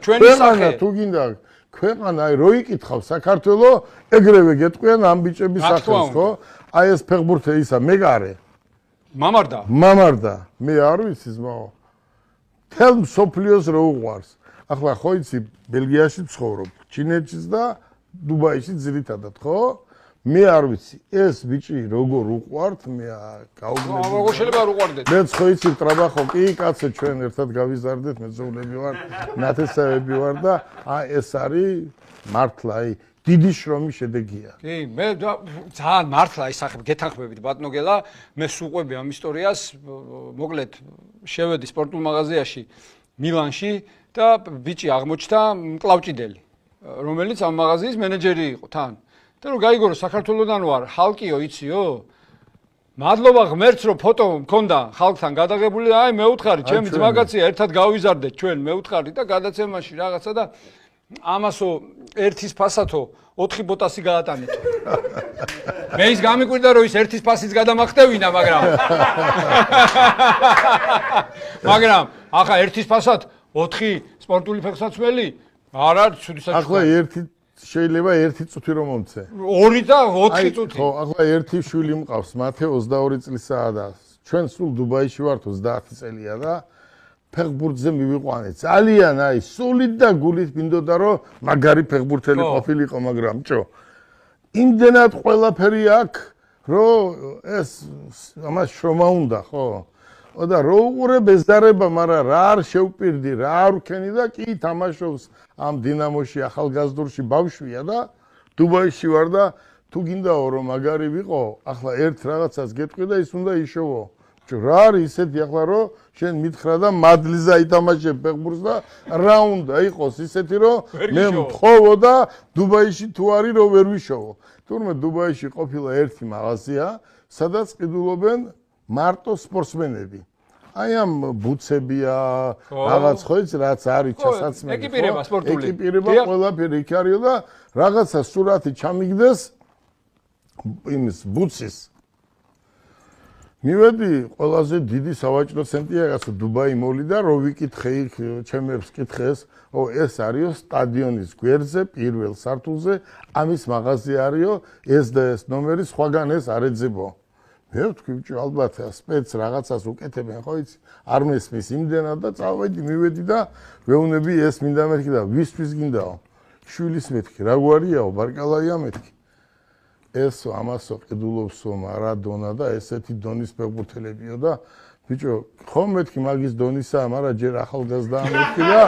ჩვენი სახე თუ გინდა ქვეყანა აი რო იკითხავ საქართველო ეგრევე გეტყვიან ამ ბიჭების სახელს ხო აი ეს ფეხბურთე ისა მეგარე მამარდა მე არ ვიცი ზმაო თელ მსოფლიოს რო უყვარს ახლა ხო იცი ბელგიაში ცხოვრობ ჩინეთშიც და დუბაიში ძირითადად ხო მე არ ვიცი ეს ბიჭი როგორ უყვართ მე გაუგნები როგორ შეიძლება არ უყვარდეთ მეც ხო იცი ტრაბახო კი კაცო ჩვენ ერთად გავიზარდეთ მეძღვნები ვარ ნათესავები ვარ და ეს არის მართლა აი დიდი შრომის შედეგია კი მე ძალიან მართლა ის სახე გეთანხმებით ბატონოგელა მე სუყვები ამ ისტორიას მოკლედ შევედი სპორტულ მაღაზიაში მილანში და ბიჭი აღმოჩნდა მკლავჭიდელი რომელიც ამ მაღაზიის მენეჯერი იყო თან და რომ გაიგო რომ საქართველოსდან ვარ ხალკიო იციო მადლობა ღმერთს რომ ფოტო მქონდა ხალხთან გადაღებული აი მე უთხარი ჩემი ძმაკაცია ერთად გავიზარდეთ ჩვენ მე უთხარი და გადაცემაში რაღაცა და ამასო ერთის ფასათო 4 ბოტასი გაატანეთ მე ის გამიკვირდა რომ ის ერთის ფასიც გადამახტევინა მაგრამ ახლა ერთის ფასად 4 სპორტული ფეხსაცმელი არა ცუდი საჭირო ახლა ერთი შეიძლება ერთი წუთი რომ მომცე 2 და 4 წუთი ხო ახლა ერთი შვილი მყავს მათე 22 წლისაა და ჩვენ სულ დუბაიში ვართ 30 წელია და ფეხბურთზე მივიყვანეთ ძალიან აი სულით და გულით მინდოდა რომ მაგარი ფეხბურთელი ყოფილიყო მაგრამ ჭო იმდენად ყველაფერი აქვს რომ ეს ამას შრომა უნდა ხო და რო უყურებ ეს დარება მაგრამ რა არ შევპირდი რა არ ვქენი და კი თამაშობს ამ დინამოში ახალგაზრდურში ბავშვია და დუბაიში ვარ და თუ გინდაო რომ მაგარი ვიყო ახლა ერთ რაღაცას გეტყვი და ის უნდა იშოვო რა არის ისეთი ახლა რომ შენ მითხრა და მადლიზე ითამაშე ფეხბურთს და რა უნდა იყოს ისეთი რომ მე მთხოვო და დუბაიში თუ არის რომ ვერ ვიშოვო თურმე დუბაიში ყოფილა ერთი მაღაზია სადაც ყიდულობენ მარტო სპორტსმენები აი ამ ბუცებია რაღაც ხო იცი რაც არის ჩასაცმელი ეკიპირება სპორტული ეკიპირება ყველაფერი იქ არის და რაღაცა სურათი ჩამიგდეს იმის ბუცის მივედი ყველაზე დიდი სავაჭრო ცენტრია რაღაცა დუბაი მოლი და რო ვიკითხე იქ ჩემებს კითხეს ო ეს არისო სტადიონის გვერდზე პირველ სართულზე ამის მაღაზია არისო ეს და ეს ნომერი სხვაგან ეს არ ეძებო მე ვთქვი ბიჭო ალბათ სპეც რაღაცას უკეთებენ ხო იცი არ მესმის იმდენად და წავედი მივედი და ვეუბნები ეს მინდა მეთქი და ვისთვის გინდაო შვილის მეთქი რა გვარიაო ბარკალაია მეთქი ესო ამასო ყიდულობსო მარადონა და ესეთი დონის ფეხბურთელებიო და ბიჭო ხომ მეთქი მაგის დონისაა მაგრამ ჯერ ახალგაზრდაა მეთქი და